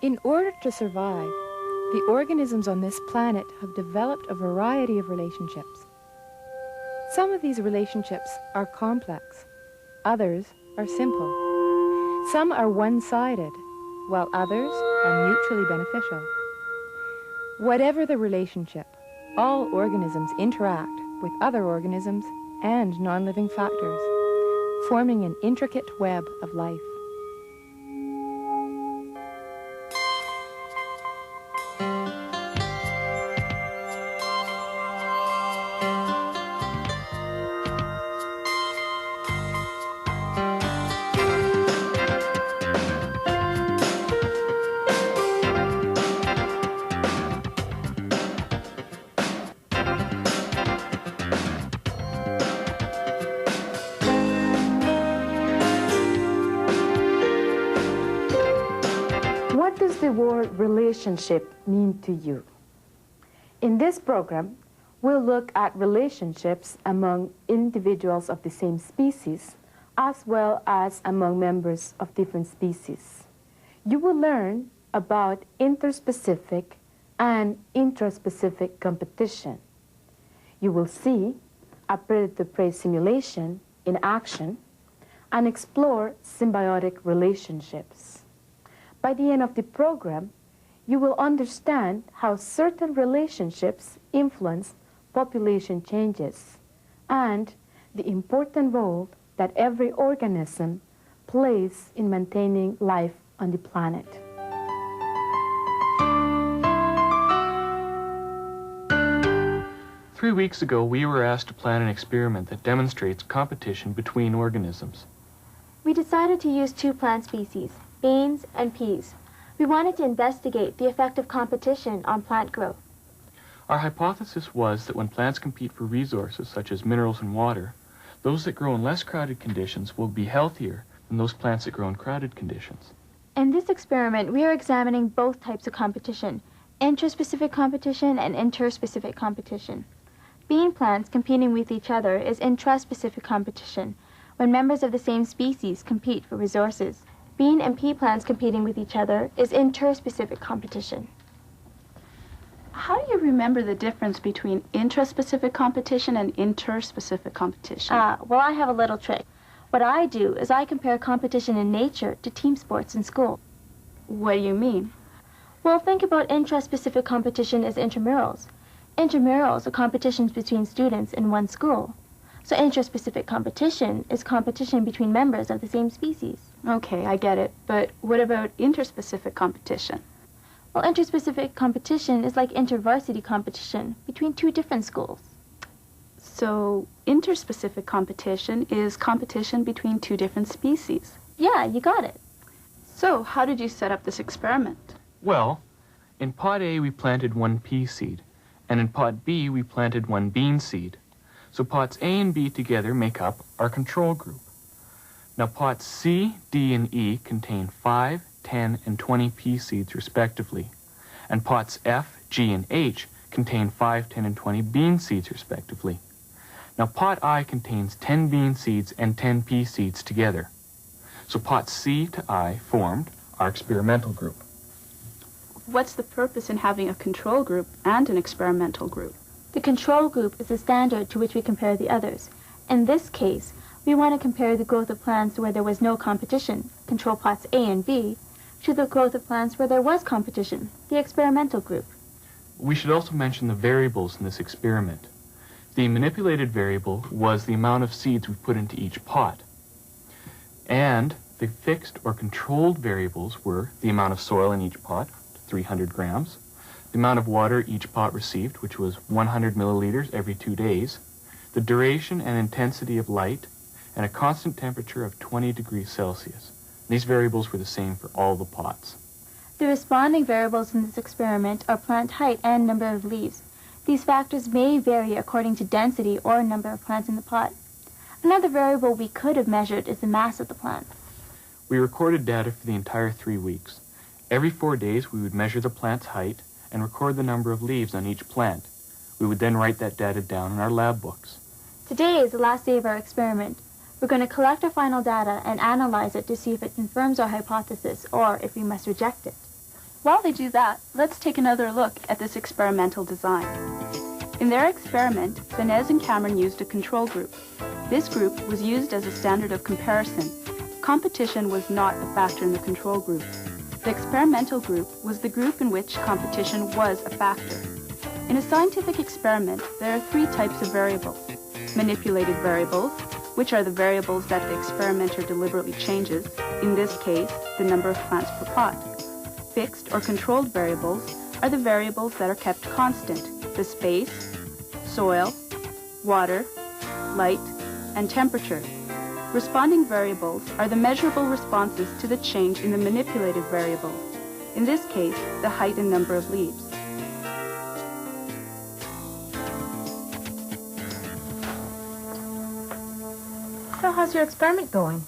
In order to survive, the organisms on this planet have developed a variety of relationships. Some of these relationships are complex, others are simple. Some are one-sided, while others are mutually beneficial. Whatever the relationship, all organisms interact with other organisms and non-living factors, forming an intricate web of life. What does the word relationship mean to you? In this program, we'll look at relationships among individuals of the same species, as well as among members of different species. You will learn about interspecific and intraspecific competition. You will see a predator-prey simulation in action and explore symbiotic relationships. By the end of the program, you will understand how certain relationships influence population changes and the important role that every organism plays in maintaining life on the planet. Three weeks ago, we were asked to plan an experiment that demonstrates competition between organisms. We decided to use two plant species, beans and peas. We wanted to investigate the effect of competition on plant growth. Our hypothesis was that when plants compete for resources such as minerals and water, those that grow in less crowded conditions will be healthier than those plants that grow in crowded conditions. In this experiment, we are examining both types of competition, intraspecific competition and interspecific competition. Bean plants competing with each other is intraspecific competition, when members of the same species compete for resources. Bean and pea plants competing with each other is interspecific competition. How do you remember the difference between intraspecific competition and interspecific competition? Well, I have a little trick. What I do is I compare competition in nature to team sports in school. What do you mean? Well, think about intraspecific competition as intramurals. Intramurals are competitions between students in one school. So intraspecific competition is competition between members of the same species. Okay, I get it. But what about interspecific competition? Well, interspecific competition is like intervarsity competition between two different schools. So interspecific competition is competition between two different species. Yeah, you got it. So how did you set up this experiment? Well, in pot A we planted one pea seed, and in pot B we planted one bean seed. So pots A and B together make up our control group. Now pots C, D, and E contain 5, 10, and 20 pea seeds respectively, and pots F, G, and H contain 5, 10, and 20 bean seeds respectively. Now pot I contains 10 bean seeds and 10 pea seeds together. So pots C to I formed our experimental group. What's the purpose in having a control group and an experimental group? The control group is the standard to which we compare the others. In this case, we want to compare the growth of plants where there was no competition, control pots A and B, to the growth of plants where there was competition, the experimental group. We should also mention the variables in this experiment. The manipulated variable was the amount of seeds we put into each pot. And the fixed or controlled variables were the amount of soil in each pot, 300 grams, the amount of water each pot received, which was 100 milliliters every 2 days, the duration and intensity of light, and a constant temperature of 20 degrees Celsius. These variables were the same for all the pots. The responding variables in this experiment are plant height and number of leaves. These factors may vary according to density or number of plants in the pot. Another variable we could have measured is the mass of the plant. We recorded data for the entire 3 weeks. Every 4 days we would measure the plant's height and record the number of leaves on each plant. We would then write that data down in our lab books. Today is the last day of our experiment. We're going to collect our final data and analyze it to see if it confirms our hypothesis or if we must reject it. While they do that, let's take another look at this experimental design. In their experiment, Benez and Cameron used a control group. This group was used as a standard of comparison. Competition was not a factor in the control group. The experimental group was the group in which competition was a factor. In a scientific experiment, there are three types of variables. Manipulated variables, which are the variables that the experimenter deliberately changes, in this case, the number of plants per pot. Fixed or controlled variables are the variables that are kept constant, the space, soil, water, light, and temperature. Responding variables are the measurable responses to the change in the manipulated variables, in this case, the height and number of leaves. So how's your experiment going?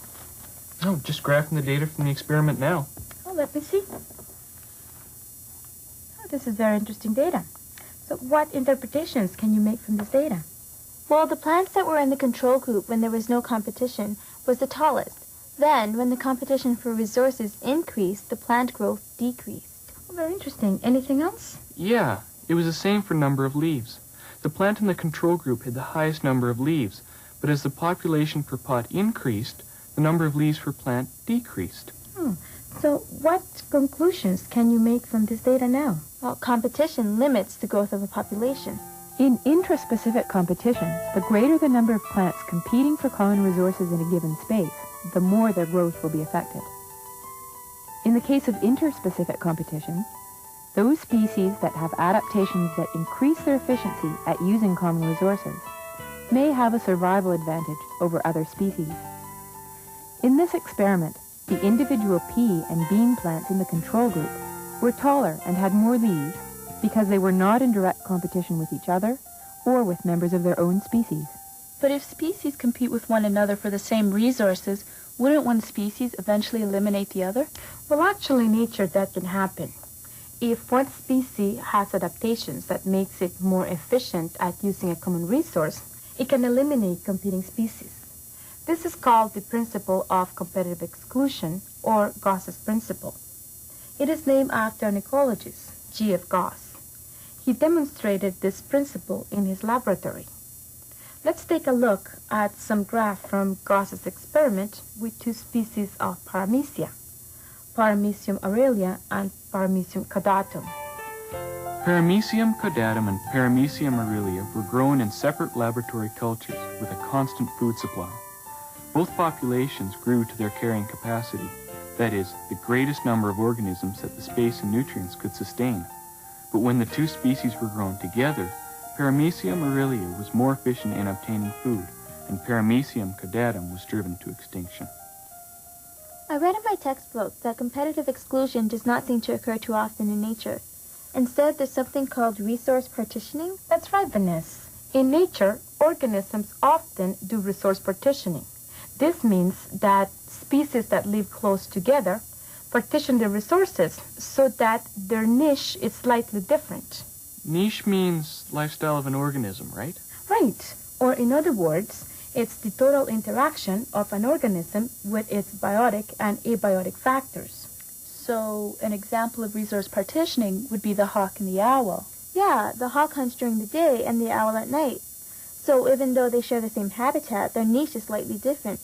No, just graphing the data from the experiment now. Oh, let me see. Oh, this is very interesting data. So what interpretations can you make from this data? Well, the plants that were in the control group when there was no competition was the tallest. Then, when the competition for resources increased, the plant growth decreased. Oh, very interesting. Anything else? Yeah, it was the same for number of leaves. The plant in the control group had the highest number of leaves, but as the population per pot increased, the number of leaves per plant decreased. Oh, so what conclusions can you make from this data now? Well, competition limits the growth of a population. In intraspecific competition, the greater the number of plants competing for common resources in a given space, the more their growth will be affected. In the case of interspecific competition, those species that have adaptations that increase their efficiency at using common resources may have a survival advantage over other species. In this experiment, the individual pea and bean plants in the control group were taller and had more leaves because they were not in direct competition with each other or with members of their own species. But if species compete with one another for the same resources, wouldn't one species eventually eliminate the other? Well, actually, in nature, that can happen. If one species has adaptations that makes it more efficient at using a common resource, it can eliminate competing species. This is called the principle of competitive exclusion, or Gauss's principle. It is named after an ecologist, G.F. Gauss. He demonstrated this principle in his laboratory. Let's take a look at some graph from Gauss's experiment with two species of Paramecia, Paramecium aurelia and Paramecium caudatum. Paramecium caudatum and Paramecium aurelia were grown in separate laboratory cultures with a constant food supply. Both populations grew to their carrying capacity, that is, the greatest number of organisms that the space and nutrients could sustain. But when the two species were grown together, Paramecium aurelia was more efficient in obtaining food, and Paramecium caudatum was driven to extinction. I read in my textbook that competitive exclusion does not seem to occur too often in nature. Instead, there's something called resource partitioning. That's right, Vanessa. In nature, organisms often do resource partitioning. This means that species that live close together partition their resources so that their niche is slightly different. Niche means lifestyle of an organism, right? Right. Or in other words, it's the total interaction of an organism with its biotic and abiotic factors. So an example of resource partitioning would be the hawk and the owl. Yeah, the hawk hunts during the day and the owl at night. So even though they share the same habitat, their niche is slightly different,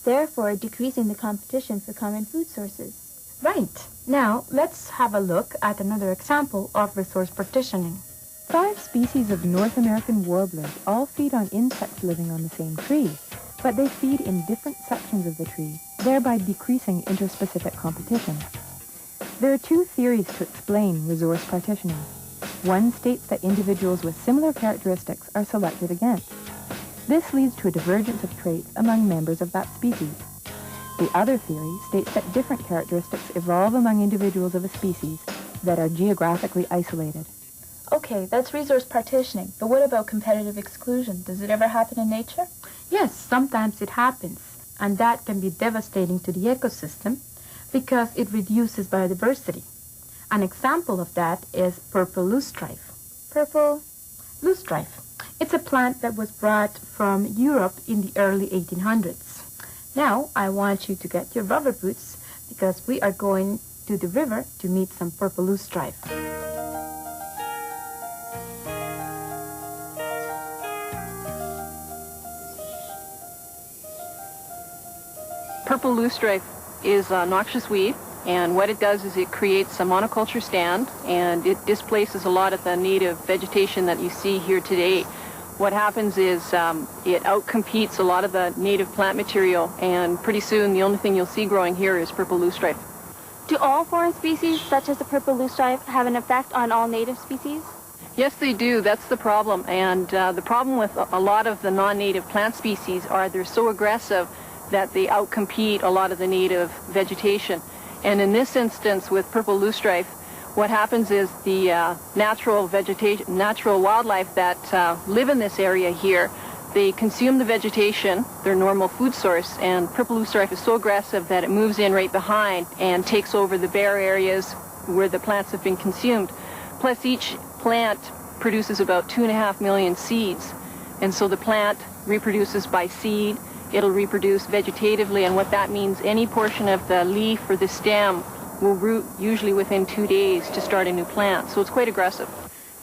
therefore decreasing the competition for common food sources. Right. Now, let's have a look at another example of resource partitioning. 5 species of North American warblers all feed on insects living on the same tree, but they feed in different sections of the tree, thereby decreasing interspecific competition. There are 2 theories to explain resource partitioning. One states that individuals with similar characteristics are selected against. This leads to a divergence of traits among members of that species. The other theory states that different characteristics evolve among individuals of a species that are geographically isolated. Okay, that's resource partitioning, but what about competitive exclusion? Does it ever happen in nature? Yes, sometimes it happens, and that can be devastating to the ecosystem because it reduces biodiversity. An example of that is purple loosestrife. Purple loosestrife. It's a plant that was brought from Europe in the early 1800s. Now, I want you to get your rubber boots because we are going to the river to meet some purple loosestrife. Purple loosestrife is a noxious weed, and what it does is it creates a monoculture stand, and it displaces a lot of the native vegetation that you see here today. What happens is it outcompetes a lot of the native plant material, and pretty soon the only thing you'll see growing here is purple loosestrife. Do all foreign species, such as the purple loosestrife, have an effect on all native species? Yes, they do. That's the problem. And the problem with a lot of the non-native plant species are they're so aggressive that they outcompete a lot of the native vegetation. And in this instance with purple loosestrife, what happens is the natural wildlife that live in this area here, they consume the vegetation, their normal food source, and purple loosestrife is so aggressive that it moves in right behind and takes over the bare areas where the plants have been consumed. Plus each plant produces about 2.5 million seeds, and so the plant reproduces by seed. It'll reproduce vegetatively, and what that means, any portion of the leaf or the stem will root usually within 2 days to start a new plant, so it's quite aggressive.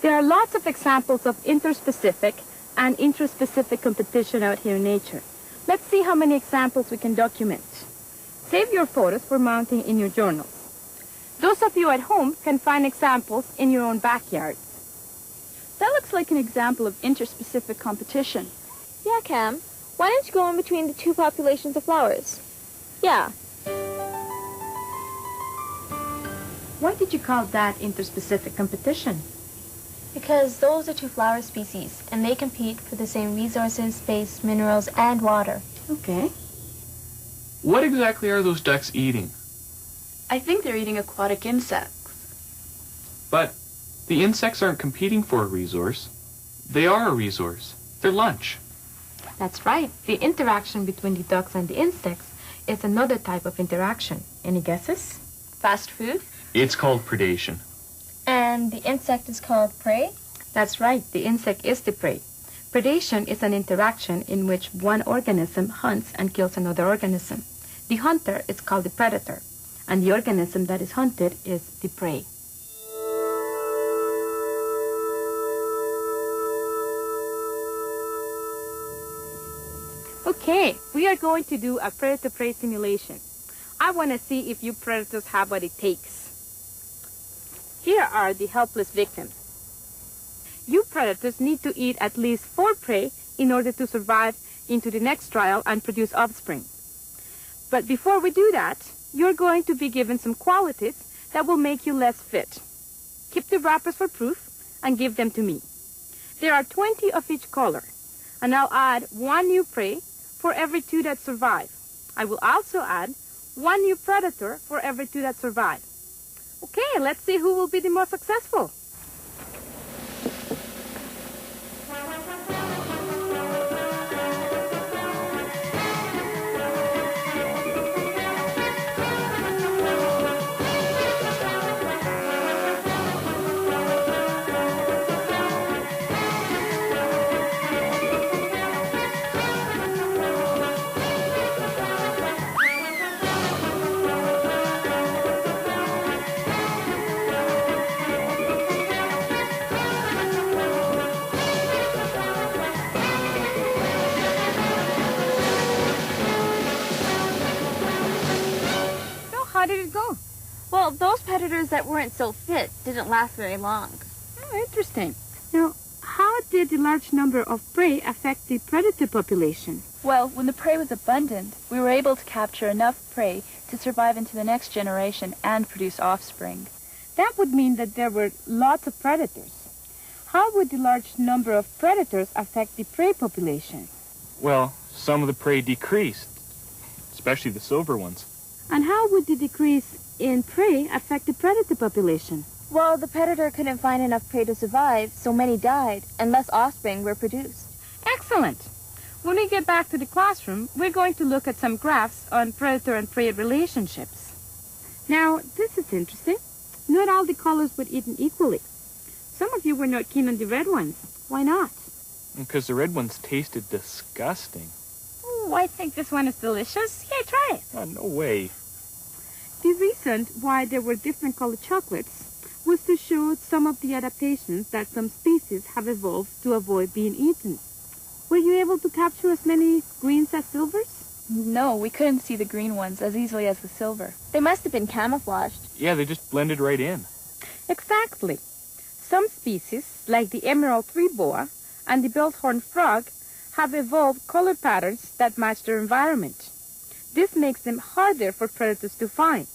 There are lots of examples of interspecific and intraspecific competition out here in nature. Let's see how many examples we can document. Save your photos for mounting in your journals. Those of you at home can find examples in your own backyards. That looks like an example of interspecific competition. Yeah, Cam. Why don't you go in between the two populations of flowers? Yeah. Why did you call that interspecific competition? Because those are two flower species, and they compete for the same resources, space, minerals, and water. Okay. What exactly are those ducks eating? I think they're eating aquatic insects. But the insects aren't competing for a resource. They are a resource. They're lunch. That's right. The interaction between the ducks and the insects is another type of interaction. Any guesses? Fast food? It's called predation. And the insect is called prey? That's right. The insect is the prey. Predation is an interaction in which one organism hunts and kills another organism. The hunter is called the predator, and the organism that is hunted is the prey. Okay, we are going to do a predator-prey simulation. I want to see if you predators have what it takes. Here are the helpless victims. You predators need to eat at least 4 prey in order to survive into the next trial and produce offspring. But before we do that, you're going to be given some qualities that will make you less fit. Keep the wrappers for proof and give them to me. There are 20 of each color, and I'll add 1 new prey for every 2 that survive. I will also add 1 new predator for every 2 that survive. Okay, let's see who will be the most successful. How did it go? Well, those predators that weren't so fit didn't last very long. Oh, interesting. Now, how did the large number of prey affect the predator population? Well, when the prey was abundant, we were able to capture enough prey to survive into the next generation and produce offspring. That would mean that there were lots of predators. How would the large number of predators affect the prey population? Well, some of the prey decreased, especially the silver ones. And how would the decrease in prey affect the predator population? Well, the predator couldn't find enough prey to survive, so many died, and less offspring were produced. Excellent. When we get back to the classroom, we're going to look at some graphs on predator and prey relationships. Now, this is interesting. Not all the colors were eaten equally. Some of you were not keen on the red ones. Why not? Because the red ones tasted disgusting. Oh, I think this one is delicious. Here, try it. No way. The reason reason why there were different colored chocolates was to show some of the adaptations that some species have evolved to avoid being eaten. Were you able to capture as many greens as silvers? No, we couldn't see the green ones as easily as the silver. They must have been camouflaged. Yeah, they just blended right in. Exactly. Some species, like the emerald tree boa and the belt-horned frog, have evolved color patterns that match their environment. This makes them harder for predators to find.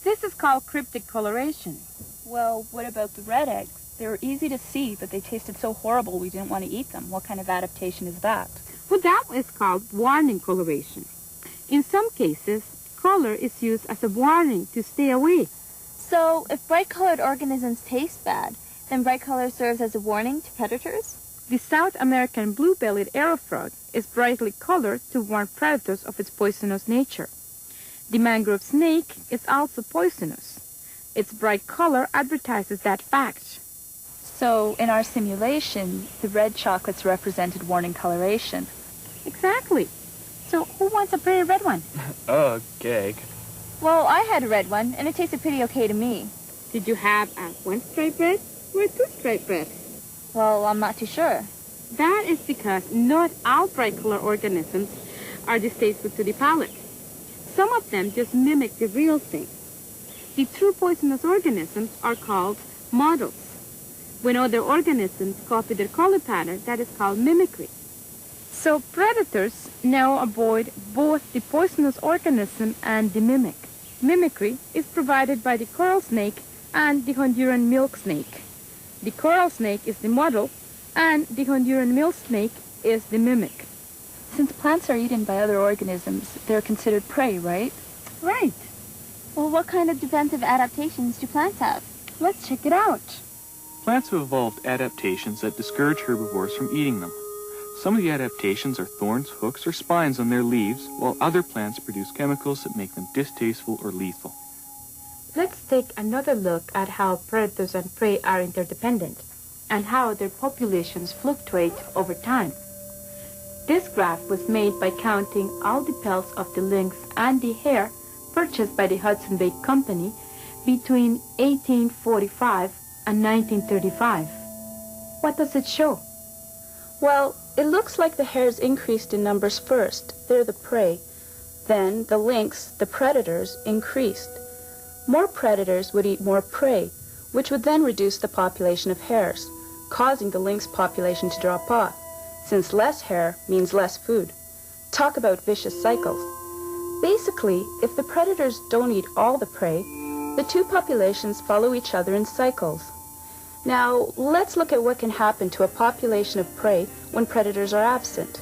This is called cryptic coloration. Well, what about the red eggs? They were easy to see, but they tasted so horrible we didn't want to eat them. What kind of adaptation is that? Well, that is called warning coloration. In some cases, color is used as a warning to stay away. So, if bright-colored organisms taste bad, then bright color serves as a warning to predators? The South American blue-bellied arrow frog is brightly colored to warn predators of its poisonous nature. The mangrove snake is also poisonous. Its bright color advertises that fact. So, in our simulation, the red chocolates represented warning coloration. Exactly. So, who wants a pretty red one? Okay. Well, I had a red one, and it tasted pretty okay to me. Did you have a one-stripe red or a two-stripe red? Well, I'm not too sure. That is because not all bright-color organisms are distasteful to the palate. Some of them just mimic the real thing. The true poisonous organisms are called models. When other organisms copy their color pattern, that is called mimicry. So predators now avoid both the poisonous organism and the mimic. Mimicry is provided by the coral snake and the Honduran milk snake. The coral snake is the model, and the Honduran milk snake is the mimic. Since plants are eaten by other organisms, they're considered prey, right? Right. Well, what kind of defensive adaptations do plants have? Let's check it out. Plants have evolved adaptations that discourage herbivores from eating them. Some of the adaptations are thorns, hooks, or spines on their leaves, while other plants produce chemicals that make them distasteful or lethal. Let's take another look at how predators and prey are interdependent and how their populations fluctuate over time. This graph was made by counting all the pelts of the lynx and the hare purchased by the Hudson Bay Company between 1845 and 1935. What does it show? Well, it looks like the hares increased in numbers first. They're the prey. Then the lynx, the predators, increased. More predators would eat more prey, which would then reduce the population of hares, causing the lynx population to drop off, since less hare means less food. Talk about vicious cycles. Basically, if the predators don't eat all the prey, the two populations follow each other in cycles. Now, let's look at what can happen to a population of prey when predators are absent.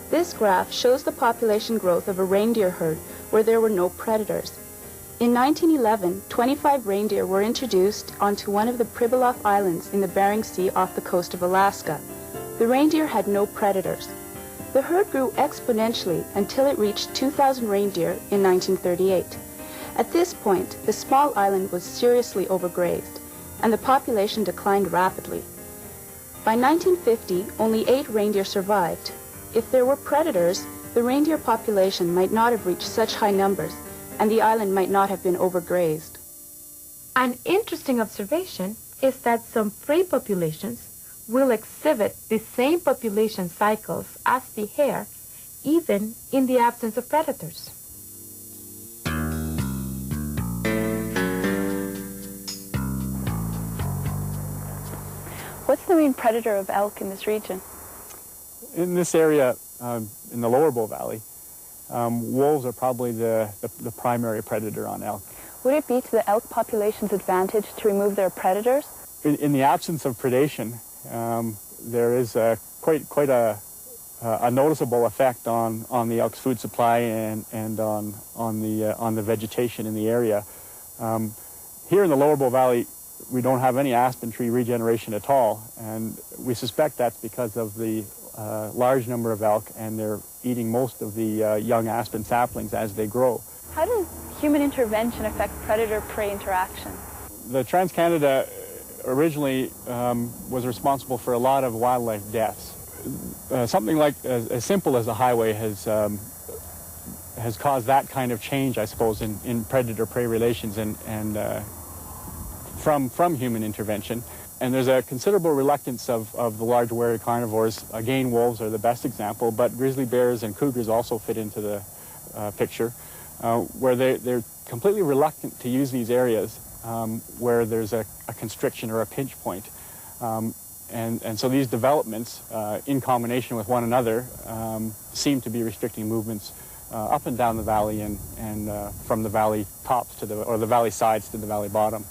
This graph shows the population growth of a reindeer herd where there were no predators. In 1911, 25 reindeer were introduced onto one of the Pribilof Islands in the Bering Sea off the coast of Alaska. The reindeer had no predators. The herd grew exponentially until it reached 2,000 reindeer in 1938. At this point, the small island was seriously overgrazed, and the population declined rapidly. By 1950, only 8 reindeer survived. If there were predators, the reindeer population might not have reached such high numbers, and the island might not have been overgrazed. An interesting observation is that some prey populations will exhibit the same population cycles as the hare, even in the absence of predators. What's the main predator of elk in this region? In this area, in the Lower Bow Valley, wolves are probably the primary predator on elk. Would it be to the elk population's advantage to remove their predators? In the absence of predation, there is quite a noticeable effect on the elk's food supply and on the vegetation in the area. Here in the Lower Bow Valley, we don't have any aspen tree regeneration at all, and we suspect that's because of the large number of elk, and they're eating most of the young aspen saplings as they grow. How does human intervention affect predator-prey interaction? The Trans-Canada originally was responsible for a lot of wildlife deaths. Something like as simple as a highway has has caused that kind of change, I suppose, in predator-prey relations and from human intervention. And there's a considerable reluctance of the large wary carnivores. Again, wolves are the best example, but grizzly bears and cougars also fit into the picture, where they're completely reluctant to use these areas where there's a constriction or a pinch point. And so these developments, in combination with one another, seem to be restricting movements up and down the valley and from the valley tops to the valley sides to the valley bottom.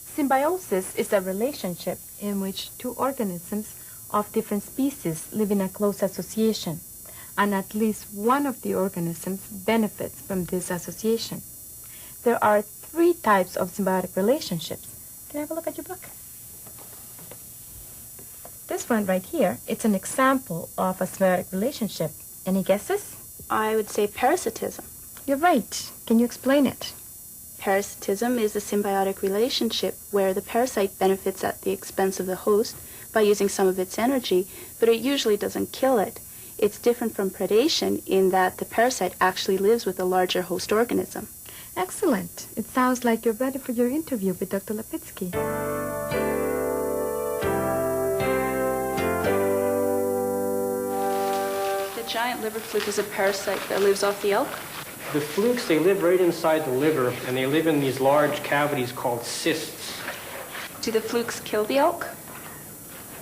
Symbiosis is a relationship in which two organisms of different species live in a close association, and at least one of the organisms benefits from this association. There are 3 types of symbiotic relationships. Can I have a look at your book? This one right here, it's an example of a symbiotic relationship. Any guesses? I would say parasitism. You're right. Can you explain it? Parasitism is a symbiotic relationship where the parasite benefits at the expense of the host by using some of its energy, but it usually doesn't kill it. It's different from predation in that the parasite actually lives with a larger host organism. Excellent. It sounds like you're ready for your interview with Dr. Lipitsky. The giant liver fluke is a parasite that lives off the elk. The flukes, they live right inside the liver, and they live in these large cavities called cysts. Do the flukes kill the elk?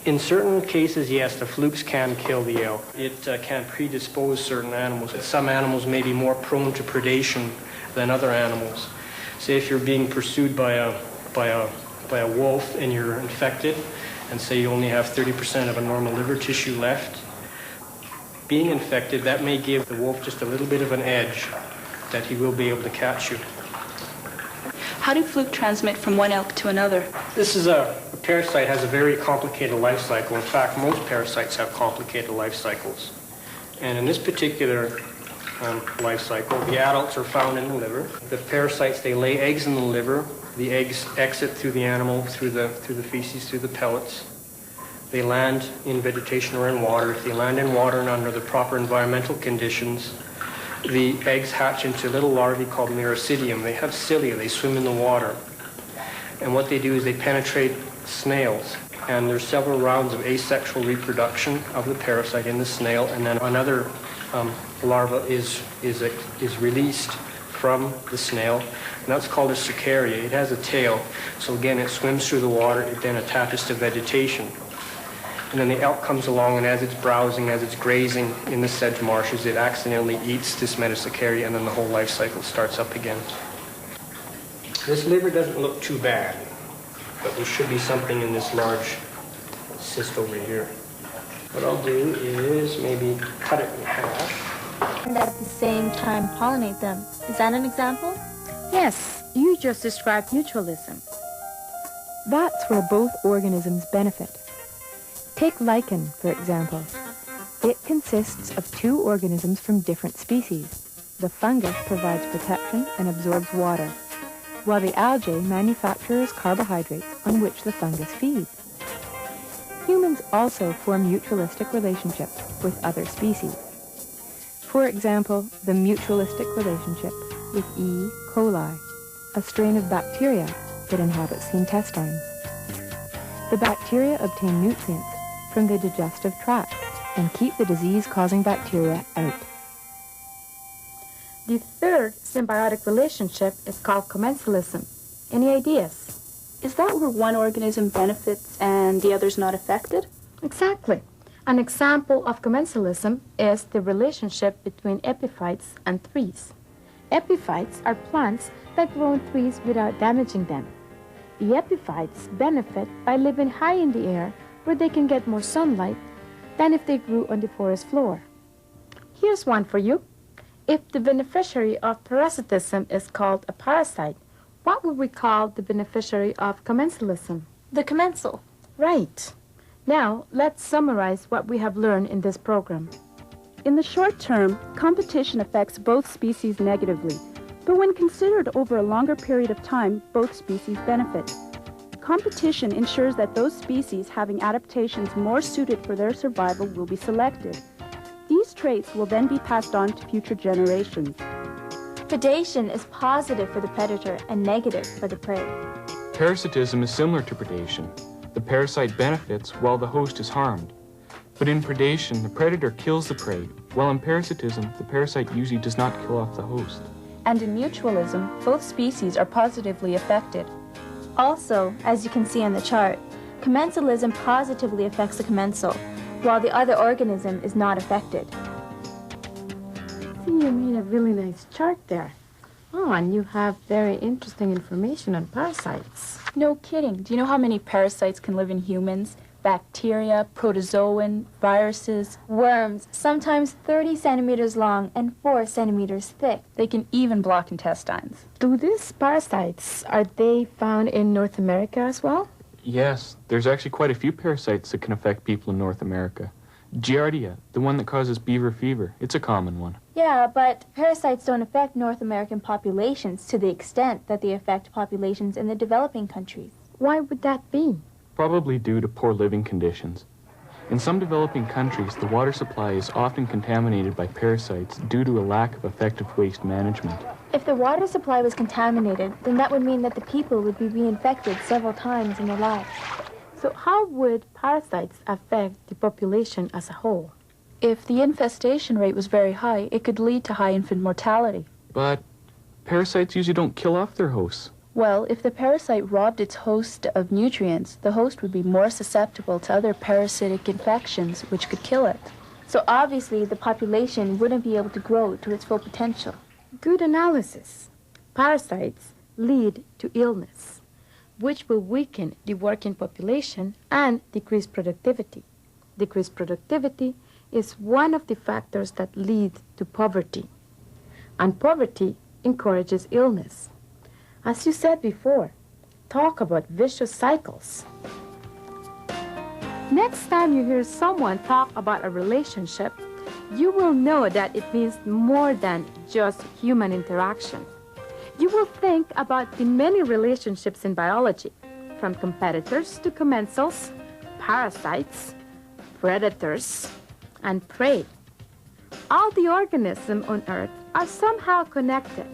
In certain cases, yes, the flukes can kill the elk. It can predispose certain animals. Some animals may be more prone to predation than other animals. Say if you're being pursued by a wolf and you're infected, and say you only have 30% of a normal liver tissue left, being infected, that may give the wolf just a little bit of an edge that he will be able to catch you. How do fluke transmit from one elk to another? This is a parasite has a very complicated life cycle. In fact, most parasites have complicated life cycles. And in this particular life cycle, the adults are found in the liver. The parasites, they lay eggs in the liver. The eggs exit through the animal, through the feces, through the pellets. They land in vegetation or in water. If they land in water and under the proper environmental conditions, the eggs hatch into little larvae called miracidium. They have cilia. They swim in the water. And what they do is they penetrate snails. And there's several rounds of asexual reproduction of the parasite in the snail, and then another larva is released from the snail, and that's called a cercaria. It has a tail, so again it swims through the water. It then attaches to vegetation. And then the elk comes along, and as it's browsing, as it's grazing in the sedge marshes, it accidentally eats this metacercaria, and then the whole life cycle starts up again. This liver doesn't look too bad, but there should be something in this large cyst over here. What I'll do is maybe cut it in half. And at the same time pollinate them. Is that an example? Yes, you just described mutualism. That's where both organisms benefit. Take lichen, for example. It consists of 2 organisms from different species. The fungus provides protection and absorbs water, while the algae manufactures carbohydrates on which the fungus feeds. Humans also form mutualistic relationships with other species. For example, the mutualistic relationship with E. coli, a strain of bacteria that inhabits the intestines. The bacteria obtain nutrients from the digestive tract and keep the disease-causing bacteria out. The third symbiotic relationship is called commensalism. Any ideas? Is that where one organism benefits and the other's not affected? Exactly. An example of commensalism is the relationship between epiphytes and trees. Epiphytes are plants that grow in trees without damaging them. The epiphytes benefit by living high in the air where they can get more sunlight than if they grew on the forest floor. Here's one for you. If the beneficiary of parasitism is called a parasite, what would we call the beneficiary of commensalism? The commensal. Right. Now, let's summarize what we have learned in this program. In the short term, competition affects both species negatively, but when considered over a longer period of time, both species benefit. Competition ensures that those species having adaptations more suited for their survival will be selected. These traits will then be passed on to future generations. Predation is positive for the predator and negative for the prey. Parasitism is similar to predation. The parasite benefits while the host is harmed. But in predation, the predator kills the prey, while in parasitism, the parasite usually does not kill off the host. And in mutualism, both species are positively affected. Also, as you can see on the chart, commensalism positively affects the commensal, while the other organism is not affected. See, you made a really nice chart there. Oh, and you have very interesting information on parasites. No kidding. Do you know how many parasites can live in humans? Bacteria, protozoan, viruses. Worms, sometimes 30 centimeters long and 4 centimeters thick. They can even block intestines. Do these parasites, are they found in North America as well? Yes, there's actually quite a few parasites that can affect people in North America. Giardia, the one that causes beaver fever, it's a common one. Yeah, but parasites don't affect North American populations to the extent that they affect populations in the developing countries. Why would that be? Probably due to poor living conditions. In some developing countries, the water supply is often contaminated by parasites due to a lack of effective waste management. If the water supply was contaminated, then that would mean that the people would be reinfected several times in their lives. So how would parasites affect the population as a whole? If the infestation rate was very high, it could lead to high infant mortality. But parasites usually don't kill off their hosts. Well, if the parasite robbed its host of nutrients, the host would be more susceptible to other parasitic infections which could kill it. So obviously the population wouldn't be able to grow to its full potential. Good analysis. Parasites lead to illness, which will weaken the working population and decrease productivity. Decreased productivity is one of the factors that lead to poverty. And poverty encourages illness. As you said before, talk about vicious cycles. Next time you hear someone talk about a relationship, you will know that it means more than just human interaction. You will think about the many relationships in biology, from competitors to commensals, parasites, predators, and prey. All the organisms on Earth are somehow connected,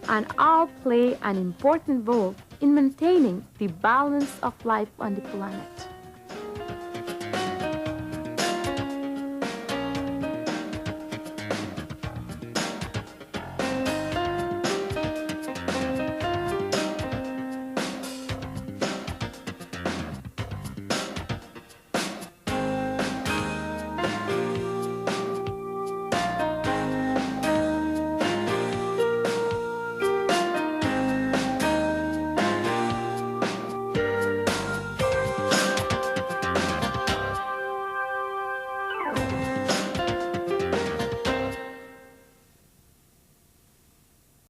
and all play an important role in maintaining the balance of life on the planet.